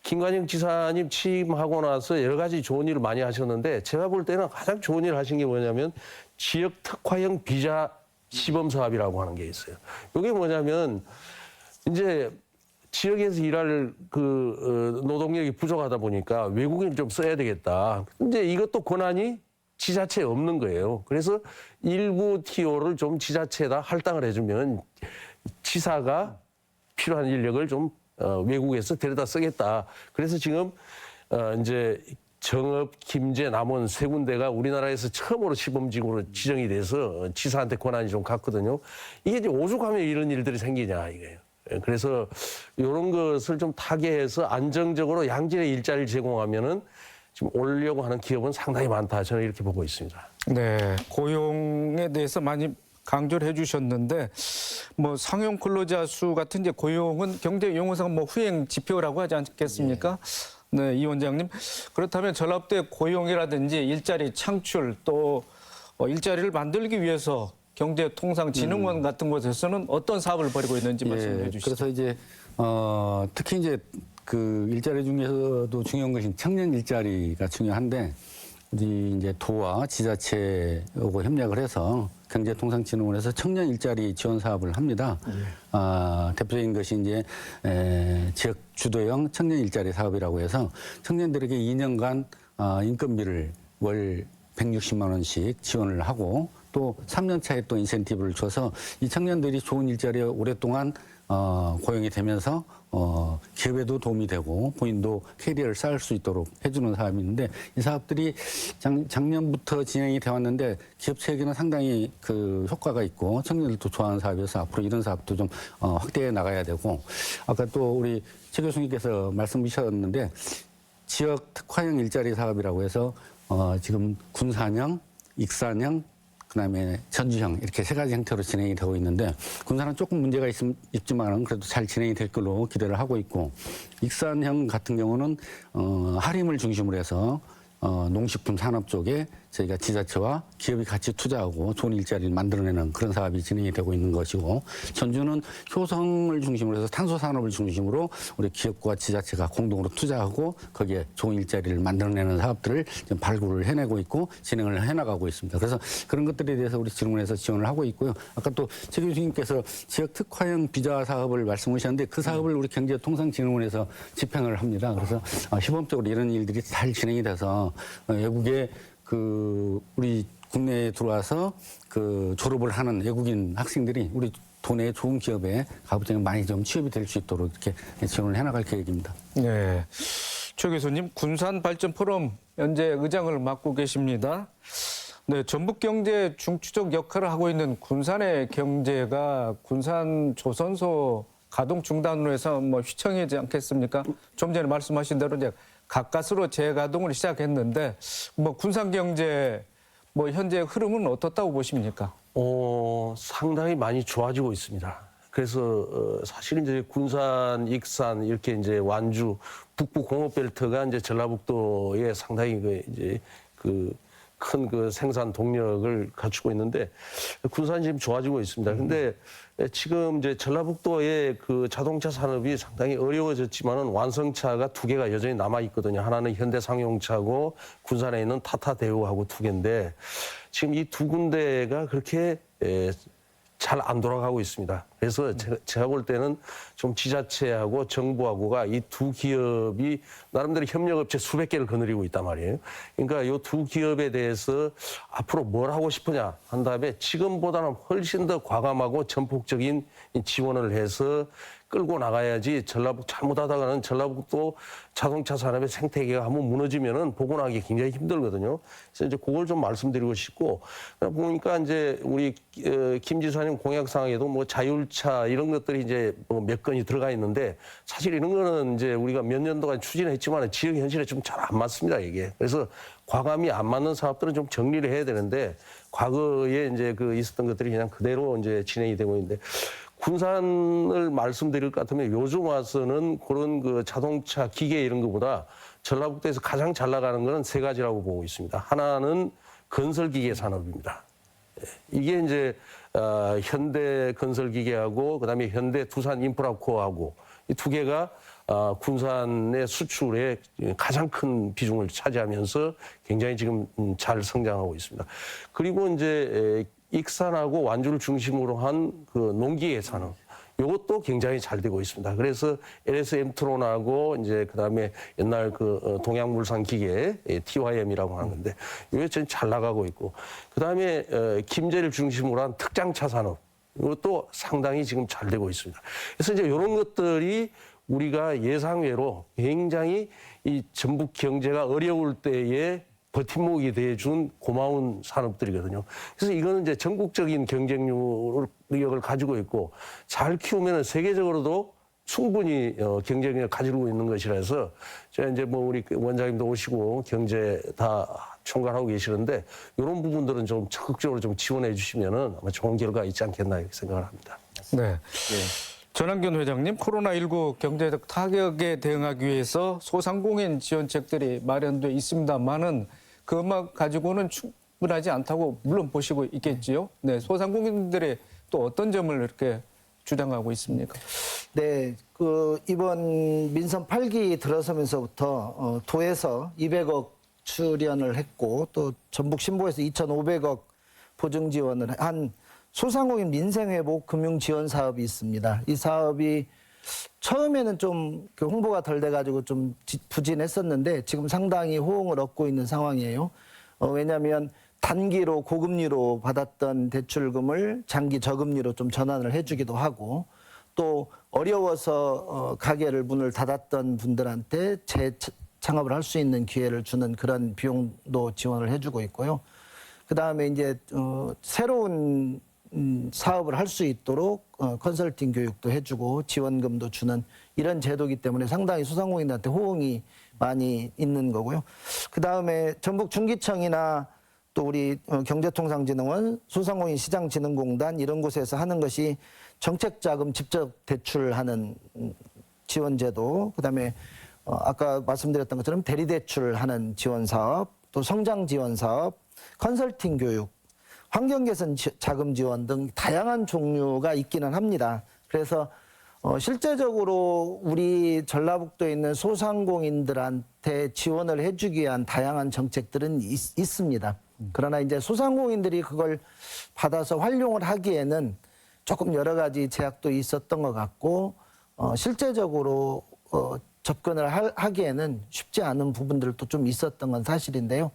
김관영 지사님 취임하고 나서 여러 가지 좋은 일을 많이 하셨는데 제가 볼 때는 가장 좋은 일을 하신 게 뭐냐면 지역 특화형 비자 시범 사업이라고 하는 게 있어요. 이게 뭐냐면 이제 지역에서 일할 노동력이 부족하다 보니까 외국인을 좀 써야 되겠다. 근데 이것도 권한이 지자체에 없는 거예요. 그래서 일부 TO를 좀 지자체에다 할당을 해주면 지사가 필요한 인력을 좀 외국에서 데려다 쓰겠다. 그래서 지금 이제 정읍, 김제, 남원 세 군데가 우리나라에서 처음으로 시범지구로 지정이 돼서 지사한테 권한이 좀 갔거든요. 이게 이제 오죽하면 이런 일들이 생기냐 이거예요. 그래서 이런 것을 좀 타개해서 안정적으로 양질의 일자리를 제공하면은 지금 오려고 하는 기업은 상당히 많다. 저는 이렇게 보고 있습니다.
네, 고용에 대해서 많이 강조를 해주셨는데 뭐 상용 근로자 수 같은 이제 고용은 경제 용어상 뭐 후행 지표라고 하지 않겠습니까? 네, 이 원장님. 그렇다면 전라북도의 고용이라든지 일자리 창출 또 일자리를 만들기 위해서 경제통상진흥원 같은 곳에서는 어떤 사업을 벌이고 있는지 말씀해 주시죠.
그래서 이제 특히 이제 그 일자리 중에서도 중요한 것이 청년 일자리가 중요한데 우리 이제 도와 지자체하고 협력을 해서 경제통상진흥원에서 청년 일자리 지원 사업을 합니다. 대표적인 것이 이제 지역 주도형 청년 일자리 사업이라고 해서 청년들에게 2년간 인건비를 월 160만 원씩 지원을 하고 또 3년 차에 또 인센티브를 줘서 이 청년들이 좋은 일자리에 오랫동안 고용이 되면서 기업에도 도움이 되고 본인도 캐리어를 쌓을 수 있도록 해주는 사업이 있는데 이 사업들이 작년부터 진행이 되어 왔는데 기업체에게는 상당히 그 효과가 있고 청년들도 좋아하는 사업이어서 앞으로 이런 사업도 좀 확대해 나가야 되고 아까 또 우리 최 교수님께서 말씀 주셨는데 지역 특화형 일자리 사업이라고 해서 지금 군산형, 익산형, 그다음에 전주형 이렇게 세 가지 형태로 진행이 되고 있는데 군산은 조금 문제가 있지만은 그래도 잘 진행이 될 걸로 기대를 하고 있고 익산형 같은 경우는 하림을 중심으로 해서 농식품 산업 쪽에 저희가 지자체와 기업이 같이 투자하고 좋은 일자리를 만들어내는 그런 사업이 진행이 되고 있는 것이고 전주는 효성을 중심으로 해서 탄소 산업을 중심으로 우리 기업과 지자체가 공동으로 투자하고 거기에 좋은 일자리를 만들어내는 사업들을 지금 발굴을 해내고 있고 진행을 해나가고 있습니다. 그래서 그런 것들에 대해서 우리 질문에서 지원을 하고 있고요. 아까 또 최 교수님께서 지역 특화형 비자 사업을 말씀하셨는데 그 사업을 우리 경제통상진흥원에서 집행을 합니다. 그래서 시범적으로 이런 일들이 잘 진행이 돼서 외국에 우리 국내에 들어와서 졸업을 하는 외국인 학생들이 우리 도내 좋은 기업에 가부장에 많이 좀 취업이 될 수 있도록 이렇게 지원을 해나갈 계획입니다.
네. 최 교수님, 군산 발전 포럼 현재 의장을 맡고 계십니다. 네, 전북 경제 중추적 역할을 하고 있는 군산의 경제가 군산 조선소 가동 중단으로 해서 휘청이지 않겠습니까? 좀 전에 말씀하신 대로 이제 가까스로 재가동을 시작했는데 군산 경제 현재 흐름은 어떻다고 보십니까?
상당히 많이 좋아지고 있습니다. 그래서 사실 이제 군산, 익산 이렇게 이제 완주 북부 공업벨트가 이제 전라북도에 상당히 큰 생산 동력을 갖추고 있는데 군산이 지금 좋아지고 있습니다. 근데 지금 이제 전라북도의 자동차 산업이 상당히 어려워졌지만은 완성차가 2개가 여전히 남아 있거든요. 하나는 현대상용차고 군산에 있는 타타 대우하고 2개인데 지금 이 2군데가 그렇게 잘 안 돌아가고 있습니다. 그래서 제가 볼 때는 좀 지자체하고 정부하고가 이 2 기업이 나름대로 협력업체 수백 개를 거느리고 있단 말이에요. 그러니까 이 2 기업에 대해서 앞으로 뭘 하고 싶으냐 한 다음에 지금보다는 훨씬 더 과감하고 전폭적인 지원을 해서 끌고 나가야지 잘못하다가는 전라북도 자동차 산업의 생태계가 한번 무너지면은 복원하기 굉장히 힘들거든요. 그래서 이제 그걸 좀 말씀드리고 싶고 보니까 이제 우리 김 지사님 공약상에도 자율차 이런 것들이 이제 몇 건이 들어가 있는데 사실 이런 거는 이제 우리가 몇 년도간 추진했지만 지역 현실에 좀 잘 안 맞습니다 이게. 그래서 과감히 안 맞는 사업들은 좀 정리를 해야 되는데 과거에 이제 있었던 것들이 그냥 그대로 이제 진행이 되고 있는데. 군산을 말씀드릴 것 같으면 요즘 와서는 그런 자동차 기계 이런 것보다 전라북도에서 가장 잘 나가는 거는 3가지라고 보고 있습니다. 하나는 건설기계 산업입니다. 이게 이제 현대 건설기계하고 그다음에 현대 두산 인프라코어하고 이 2개가 군산의 수출에 가장 큰 비중을 차지하면서 굉장히 지금 잘 성장하고 있습니다. 그리고 이제 익산하고 완주를 중심으로 한 농기계 산업. 이것도 굉장히 잘 되고 있습니다. 그래서 LS 엠트론하고 이제 그다음에 옛날 동양물산 기계 TYM이라고 하는 건데 이게 전 잘 나가고 있고 그다음에 김제를 중심으로 한 특장차 산업. 이것도 상당히 지금 잘 되고 있습니다. 그래서 이제 이런 것들이 우리가 예상외로 굉장히 이 전북 경제가 어려울 때에 버팀목이 돼준 고마운 산업들이거든요. 그래서 이거는 이제 전국적인 경쟁력을 가지고 있고 잘 키우면 세계적으로도 충분히 경쟁력을 가지고 있는 것이라서 제가 이제 우리 원장님도 오시고 경제 다 총괄하고 계시는데 이런 부분들은 좀 적극적으로 좀 지원해 주시면은 아마 좋은 결과가 있지 않겠나 이렇게 생각을 합니다.
네. 전한균 회장님, 코로나19 경제적 타격에 대응하기 위해서 소상공인 지원책들이 마련돼 있습니다만은 그것만 가지고는 충분하지 않다고 물론 보시고 있겠지요. 네, 소상공인들의 또 어떤 점을 이렇게 주장하고 있습니까?
네, 이번 민선 8기 들어서면서부터 도에서 200억 출연을 했고 또 전북 신보에서 2,500억 보증 지원을 한 소상공인 민생회복 금융 지원 사업이 있습니다. 이 사업이 처음에는 좀 홍보가 덜 돼가지고 좀 부진했었는데 지금 상당히 호응을 얻고 있는 상황이에요. 왜냐하면 단기로 고금리로 받았던 대출금을 장기 저금리로 좀 전환을 해주기도 하고 또 어려워서 가게를 문을 닫았던 분들한테 재창업을 할 수 있는 기회를 주는 그런 비용도 지원을 해주고 있고요. 그 다음에 이제 새로운 사업을 할 수 있도록 컨설팅 교육도 해주고 지원금도 주는 이런 제도이기 때문에 상당히 소상공인들한테 호응이 많이 있는 거고요. 그 다음에 전북 중기청이나 또 우리 경제통상진흥원, 소상공인시장진흥공단 이런 곳에서 하는 것이 정책자금 직접 대출하는 지원제도, 그 다음에 아까 말씀드렸던 것처럼 대리대출하는 지원사업, 또 성장지원사업, 컨설팅 교육, 환경개선 자금 지원 등 다양한 종류가 있기는 합니다. 그래서 실제적으로 우리 전라북도에 있는 소상공인들한테 지원을 해주기 위한 다양한 정책들은 있습니다. 그러나 이제 소상공인들이 그걸 받아서 활용을 하기에는 조금 여러 가지 제약도 있었던 것 같고 실제적으로 접근을 하기에는 쉽지 않은 부분들도 좀 있었던 건 사실인데요.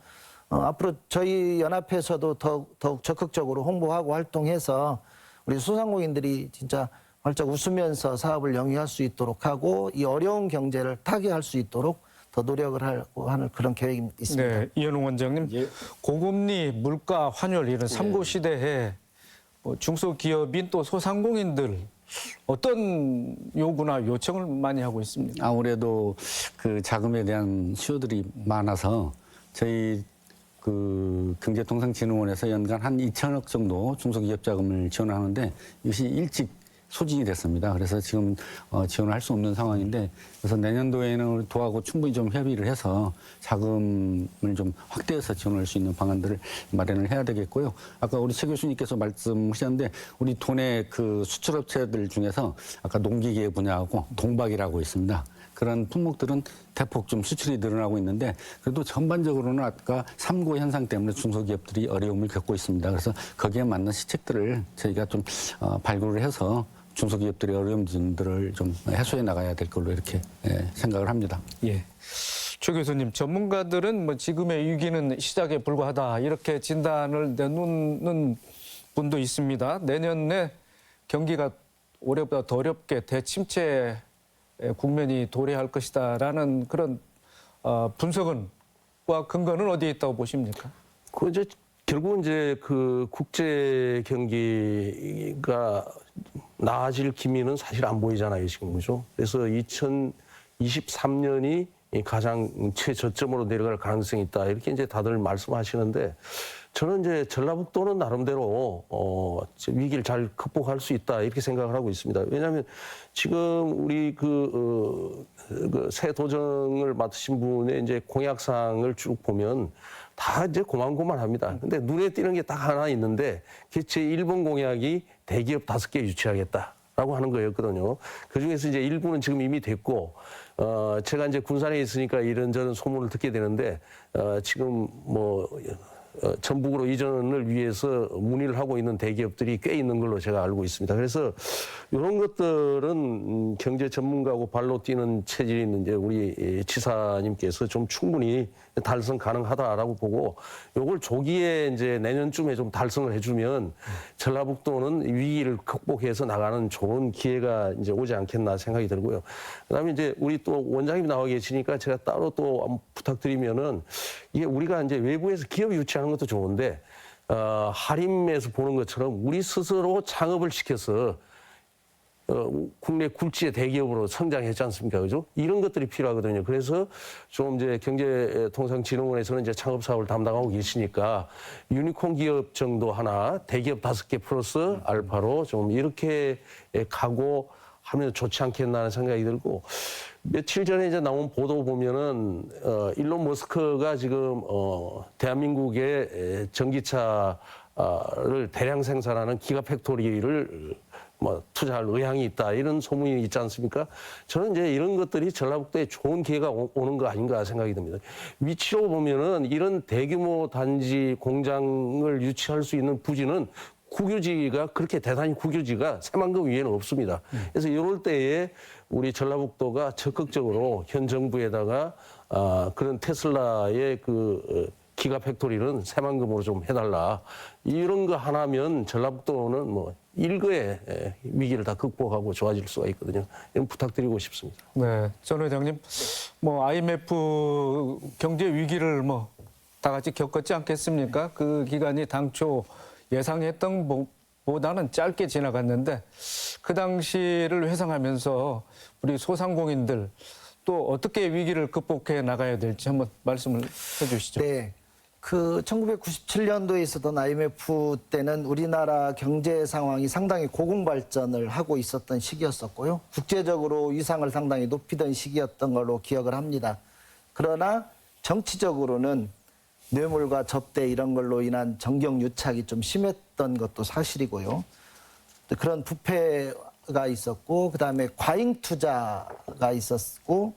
앞으로 저희 연합회에서도 더욱 적극적으로 홍보하고 활동해서 우리 소상공인들이 진짜 활짝 웃으면서 사업을 영위할 수 있도록 하고 이 어려운 경제를 타개할 수 있도록 더 노력을 하고 하는 그런 계획이 있습니다.
네, 이현웅 원장님, 고금리, 물가, 환율 이런 삼고 시대에 중소기업인 또 소상공인들 어떤 요구나 요청을 많이 하고 있습니다.
아무래도 그 자금에 대한 수요들이 많아서 저희 그 경제통상진흥원에서 연간 한 2천억 정도 중소기업 자금을 지원하는데 이것이 일찍 소진이 됐습니다. 그래서 지금 지원을 할 수 없는 상황인데 그래서 내년도에는 도하고 충분히 좀 협의를 해서 자금을 좀 확대해서 지원할 수 있는 방안들을 마련을 해야 되겠고요. 아까 우리 최 교수님께서 말씀하셨는데 우리 도내 그 수출업체들 중에서 아까 농기계 분야하고 동박이라고 있습니다. 그런 품목들은 대폭 좀 수출이 늘어나고 있는데 그래도 전반적으로는 아까 삼고 현상 때문에 중소기업들이 어려움을 겪고 있습니다. 그래서 거기에 맞는 시책들을 저희가 좀 발굴을 해서 중소기업들의 어려움들을 좀 해소해 나가야 될 걸로 이렇게 생각을 합니다.
예. 최 교수님, 전문가들은 뭐 지금의 위기는 시작에 불과하다 이렇게 진단을 내놓는 분도 있습니다. 내년에 경기가 올해보다 더 어렵게 대침체 국면이 도래할 것이다라는 그런 분석과 근거는 어디에 있다고 보십니까?
그 이제 결국은 이제 그 국제 경기가 나아질 기미는 사실 안 보이잖아요, 지금 그죠? 그래서 2023년이 가장 최저점으로 내려갈 가능성이 있다 이렇게 이제 다들 말씀하시는데 저는 이제 전라북도는 나름대로 위기를 잘 극복할 수 있다 이렇게 생각을 하고 있습니다. 왜냐하면 지금 우리 그 새 도정을 맡으신 분의 이제 공약사항을 쭉 보면 다 이제 고만고만합니다. 근데 눈에 띄는 게 딱 하나 있는데 그게 제 1번 공약이 대기업 5개 유치하겠다라고 하는 거였거든요. 그 중에서 이제 일부는 지금 이미 됐고 제가 이제 군산에 있으니까 이런저런 소문을 듣게 되는데 지금 뭐 전북으로 이전을 위해서 문의를 하고 있는 대기업들이 꽤 있는 걸로 제가 알고 있습니다. 그래서 이런 것들은 경제 전문가고 발로 뛰는 체질이 있는 이제 우리 지사님께서 좀 충분히 달성 가능하다라고 보고 요걸 조기에 이제 내년쯤에 좀 달성을 해주면 전라북도는 위기를 극복해서 나가는 좋은 기회가 이제 오지 않겠나 생각이 들고요. 그다음에 이제 우리 또 원장님 나와 계시니까 제가 따로 또 부탁드리면은 이게 우리가 이제 외부에서 기업 유치하는 것도 좋은데 하림에서 보는 것처럼 우리 스스로 창업을 시켜서 국내 굴지의 대기업으로 성장했지 않습니까? 그죠? 이런 것들이 필요하거든요. 그래서 좀 이제 경제통상진흥원에서는 이제 창업 사업을 담당하고 계시니까 유니콘 기업 정도 하나, 대기업 5개 플러스 알파로 좀 이렇게 가고 하면 좋지 않겠나 하는 생각이 들고 며칠 전에 이제 나온 보도 보면은 일론 머스크가 지금 대한민국의 전기차를 대량 생산하는 기가 팩토리를 뭐 투자할 의향이 있다 이런 소문이 있지 않습니까? 저는 이제 이런 것들이 전라북도에 좋은 기회가 오는 거 아닌가 생각이 듭니다. 위치로 보면은 이런 대규모 단지 공장을 유치할 수 있는 부지는 국유지가 그렇게 대단히 국유지가 새만금 위에는 없습니다. 그래서 이럴 때에 우리 전라북도가 적극적으로 현 정부에다가 그런 테슬라의 그 기가 팩토리는 새만금으로 좀 해달라. 이런 거 하나면 전라북도는 뭐 일거에 위기를 다 극복하고 좋아질 수가 있거든요. 이런 부탁드리고 싶습니다.
네, 전 회장님, 뭐 IMF 경제 위기를 뭐 다 같이 겪었지 않겠습니까? 그 기간이 당초 예상했던 보다는 짧게 지나갔는데 그 당시를 회상하면서 우리 소상공인들 또 어떻게 위기를 극복해 나가야 될지 한번 말씀을 해주시죠.
네. 그 1997년도에 있었던 IMF 때는 우리나라 경제 상황이 상당히 고공발전을 하고 있었던 시기였었고요. 국제적으로 위상을 상당히 높이던 시기였던 걸로 기억을 합니다. 그러나 정치적으로는 뇌물과 접대 이런 걸로 인한 정경유착이 좀 심했던 것도 사실이고요. 또 그런 부패가 있었고 그다음에 과잉 투자가 있었고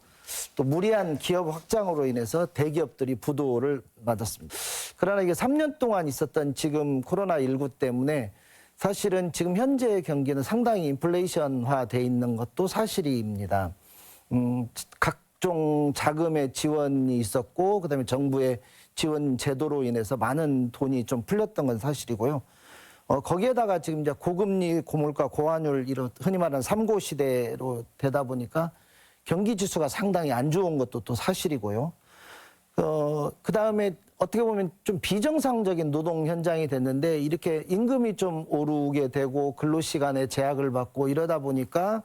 또 무리한 기업 확장으로 인해서 대기업들이 부도를 맞았습니다. 그러나 이게 3년 동안 있었던 지금 코로나19 때문에 사실은 지금 현재 경기는 상당히 인플레이션화돼 있는 것도 사실입니다. 각종 자금의 지원이 있었고 그다음에 정부의 지원 제도로 인해서 많은 돈이 좀 풀렸던 건 사실이고요. 거기에다가 지금 이제 고금리, 고물가, 고환율 이런 흔히 말하는 3고 시대로 되다 보니까 경기 지수가 상당히 안 좋은 것도 또 사실이고요. 그다음에 어떻게 보면 좀 비정상적인 노동 현장이 됐는데 이렇게 임금이 좀 오르게 되고 근로시간에 제약을 받고 이러다 보니까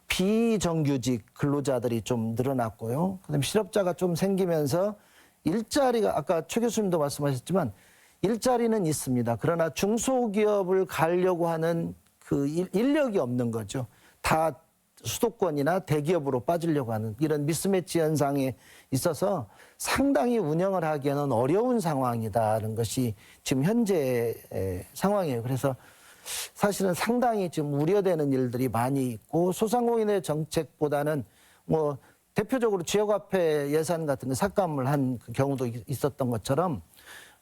비정규직 근로자들이 좀 늘어났고요. 그다음에 실업자가 좀 생기면서 일자리가 아까 최 교수님도 말씀하셨지만 일자리는 있습니다. 그러나 중소기업을 가려고 하는 그 인력이 없는 거죠. 다 수도권이나 대기업으로 빠지려고 하는 이런 미스매치 현상에 있어서 상당히 운영을 하기에는 어려운 상황이다라는 것이 지금 현재 상황이에요. 그래서 사실은 상당히 지금 우려되는 일들이 많이 있고 소상공인의 정책보다는 뭐 대표적으로 지역화폐 예산 같은 거 삭감을 한 그 경우도 있었던 것처럼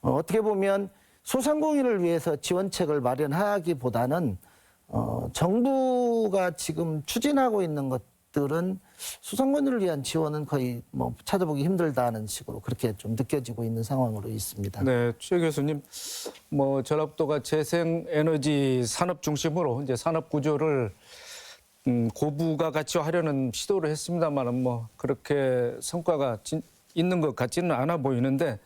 어떻게 보면 소상공인을 위해서 지원책을 마련하기보다는 정부가 지금 추진하고 있는 것들은 소상공인을 위한 지원은 거의 뭐 찾아보기 힘들다는 식으로 그렇게 좀 느껴지고 있는 상황으로 있습니다.
네, 최 교수님, 뭐 전라북도가 재생에너지 산업 중심으로 이제 산업 구조를 고부가 같이 하려는 시도를 했습니다만은 뭐 그렇게 성과가 있는 것 같지는 않아 보이는데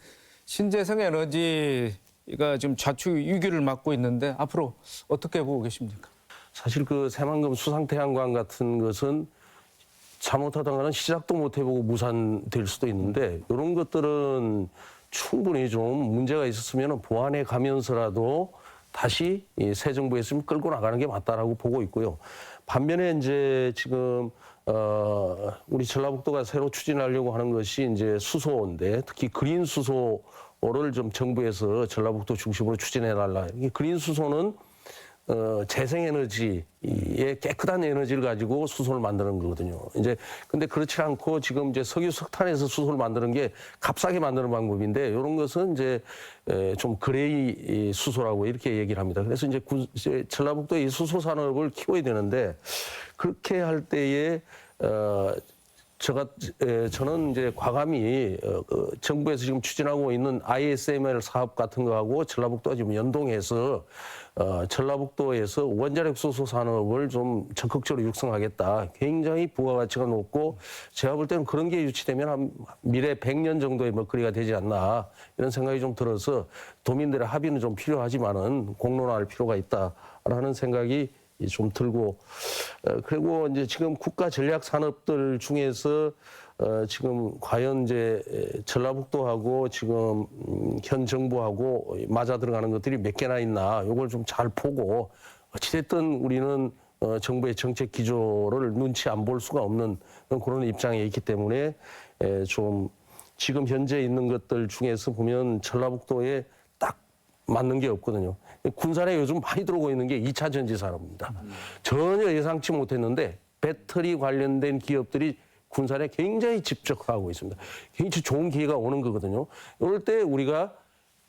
신재생 에너지가 지금 좌측 위기를 맞고 있는데 앞으로 어떻게 보고 계십니까?
사실 그 새만금 수상태양광 같은 것은 잘못하다가는 시작도 못 해보고 무산될 수도 있는데 이런 것들은 충분히 좀 문제가 있었으면 보완해 가면서라도 다시 새 정부에서 끌고 나가는 게 맞다라고 보고 있고요. 반면에 이제 지금 우리 전라북도가 새로 추진하려고 하는 것이 이제 수소인데 특히 그린 수소를 좀 정부에서 전라북도 중심으로 추진해 달라. 이 그린 수소는 재생에너지의 깨끗한 에너지를 가지고 수소를 만드는 거거든요. 이제 근데 그렇지 않고 지금 이제 석유 석탄에서 수소를 만드는 게 값싸게 만드는 방법인데 이런 것은 이제 좀 그레이 수소라고 이렇게 얘기를 합니다. 그래서 이제 전라북도 이 수소 산업을 키워야 되는데 그렇게 할 때에 저는 이제 과감히 정부에서 지금 추진하고 있는 ISML 사업 같은 거하고 전라북도가 지금 연동해서 전라북도에서 원자력 수소 산업을 좀 적극적으로 육성하겠다. 굉장히 부가가치가 높고 제가 볼 때는 그런 게 유치되면 한 미래 100년 정도의 먹거리가 되지 않나 이런 생각이 좀 들어서 도민들의 합의는 좀 필요하지만은 공론화할 필요가 있다라는 생각이 좀 들고 그리고 이제 지금 국가 전략 산업들 중에서 지금 과연 이제 전라북도하고 지금 현 정부하고 맞아 들어가는 것들이 몇 개나 있나 이걸 좀 잘 보고 어찌됐든 우리는 정부의 정책 기조를 눈치 안 볼 수가 없는 그런 입장에 있기 때문에 좀 지금 현재 있는 것들 중에서 보면 전라북도에 딱 맞는 게 없거든요. 군산에 요즘 많이 들어오고 있는 게 2차 전지 산업입니다. 전혀 예상치 못했는데 배터리 관련된 기업들이 군산에 굉장히 집적하고 있습니다. 굉장히 좋은 기회가 오는 거거든요. 이럴 때 우리가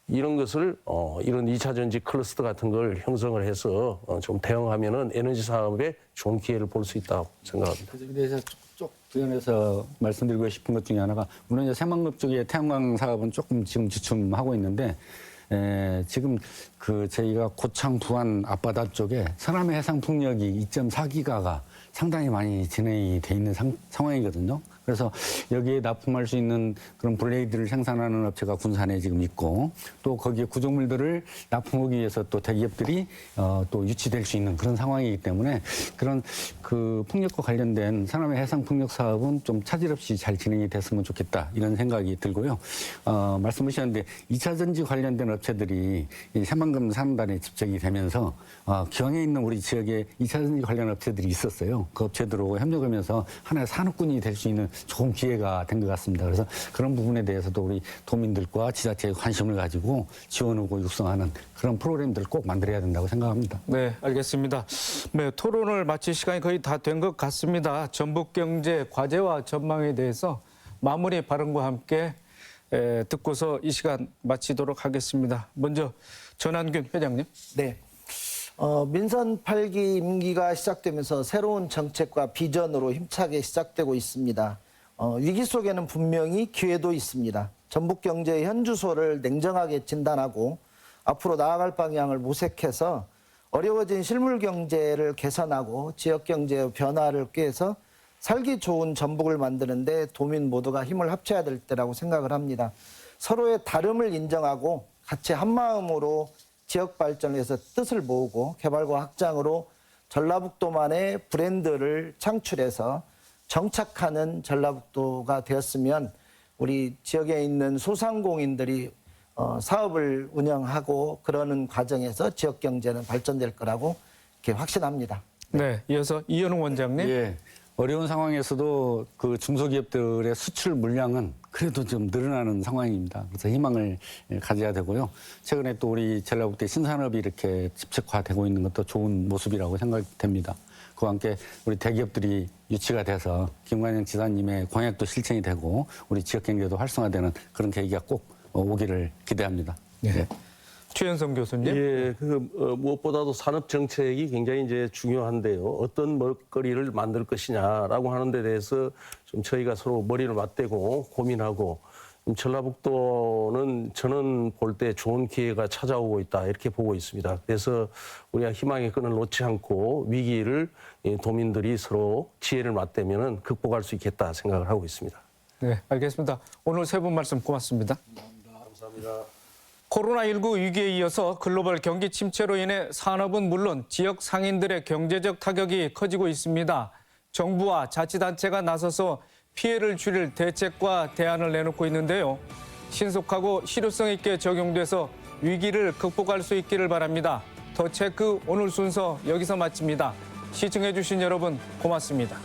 이런 것을 이런 2차 전지 클러스터 같은 걸 형성을 해서 좀 대응하면은 에너지 사업에 좋은 기회를 볼 수 있다고 생각합니다.
그래서 대해서 쪽 부연해서 말씀드리고 싶은 것 중에 하나가 물론 이제 새만금 쪽의 태양광 사업은 조금 지금 주춤하고 있는데 지금 그 저희가 고창 부안 앞바다 쪽에 서남해 해상 풍력이 2.4기가가 상당히 많이 진행이 돼 있는 상황이거든요. 그래서 여기에 납품할 수 있는 그런 블레이드를 생산하는 업체가 군산에 지금 있고 또 거기에 구조물들을 납품하기 위해서 또 대기업들이 또 유치될 수 있는 그런 상황이기 때문에 그런 그 풍력과 관련된 서남해 해상 풍력 사업은 좀 차질 없이 잘 진행이 됐으면 좋겠다 이런 생각이 들고요. 말씀하셨는데 2차 전지 관련된 업체들이 이 새만금 산업단에 집적이 되면서 기왕에 있는 우리 지역에 2차 전지 관련 업체들이 있었어요. 그 업체들하고 협력하면서 하나의 산업군이 될 수 있는 좋은 기회가 된 것 같습니다. 그래서 그런 부분에 대해서도 우리 도민들과 지자체에 관심을 가지고 지원하고 육성하는 그런 프로그램들을 꼭 만들어야 된다고 생각합니다.
네, 알겠습니다. 네, 토론을 마칠 시간이 거의 다 된 것 같습니다. 전북경제 과제와 전망에 대해서 마무리 발언과 함께 듣고서 이 시간 마치도록 하겠습니다. 먼저 전한균 회장님.
네. 민선 8기 임기가 시작되면서 새로운 정책과 비전으로 힘차게 시작되고 있습니다. 위기 속에는 분명히 기회도 있습니다. 전북 경제의 현주소를 냉정하게 진단하고 앞으로 나아갈 방향을 모색해서 어려워진 실물 경제를 개선하고 지역 경제의 변화를 꾀해서 살기 좋은 전북을 만드는데 도민 모두가 힘을 합쳐야 될 때라고 생각을 합니다. 서로의 다름을 인정하고 같이 한마음으로 지역 발전을 위해서 뜻을 모으고 개발과 확장으로 전라북도만의 브랜드를 창출해서 정착하는 전라북도가 되었으면 우리 지역에 있는 소상공인들이 사업을 운영하고 그러는 과정에서 지역 경제는 발전될 거라고 이렇게 확신합니다.
네, 이어서 이현웅 원장님.
예. 어려운 상황에서도 그 중소기업들의 수출 물량은 그래도 좀 늘어나는 상황입니다. 그래서 희망을 가져야 되고요. 최근에 또 우리 전라북도의 신산업이 이렇게 집적화되고 있는 것도 좋은 모습이라고 생각됩니다. 그와 함께 우리 대기업들이 유치가 돼서 김관영 지사님의 공약도 실천이 되고 우리 지역 경제도 활성화되는 그런 계기가 꼭 오기를 기대합니다.
네. 최현성 교수님.
예, 무엇보다도 산업 정책이 굉장히 이제 중요한데요. 어떤 먹거리를 만들 것이냐라고 하는 데 대해서 좀 저희가 서로 머리를 맞대고 고민하고 전라북도는 저는 볼 때 좋은 기회가 찾아오고 있다 이렇게 보고 있습니다. 그래서 우리가 희망의 끈을 놓지 않고 위기를 도민들이 서로 지혜를 맞대면은 극복할 수 있겠다 생각을 하고 있습니다.
네, 알겠습니다. 오늘 세 분 말씀 고맙습니다.
감사합니다.
코로나19 위기에 이어서 글로벌 경기 침체로 인해 산업은 물론 지역 상인들의 경제적 타격이 커지고 있습니다. 정부와 자치단체가 나서서 피해를 줄일 대책과 대안을 내놓고 있는데요. 신속하고 실효성 있게 적용돼서 위기를 극복할 수 있기를 바랍니다. 더 체크 오늘 순서 여기서 마칩니다. 시청해주신 여러분 고맙습니다.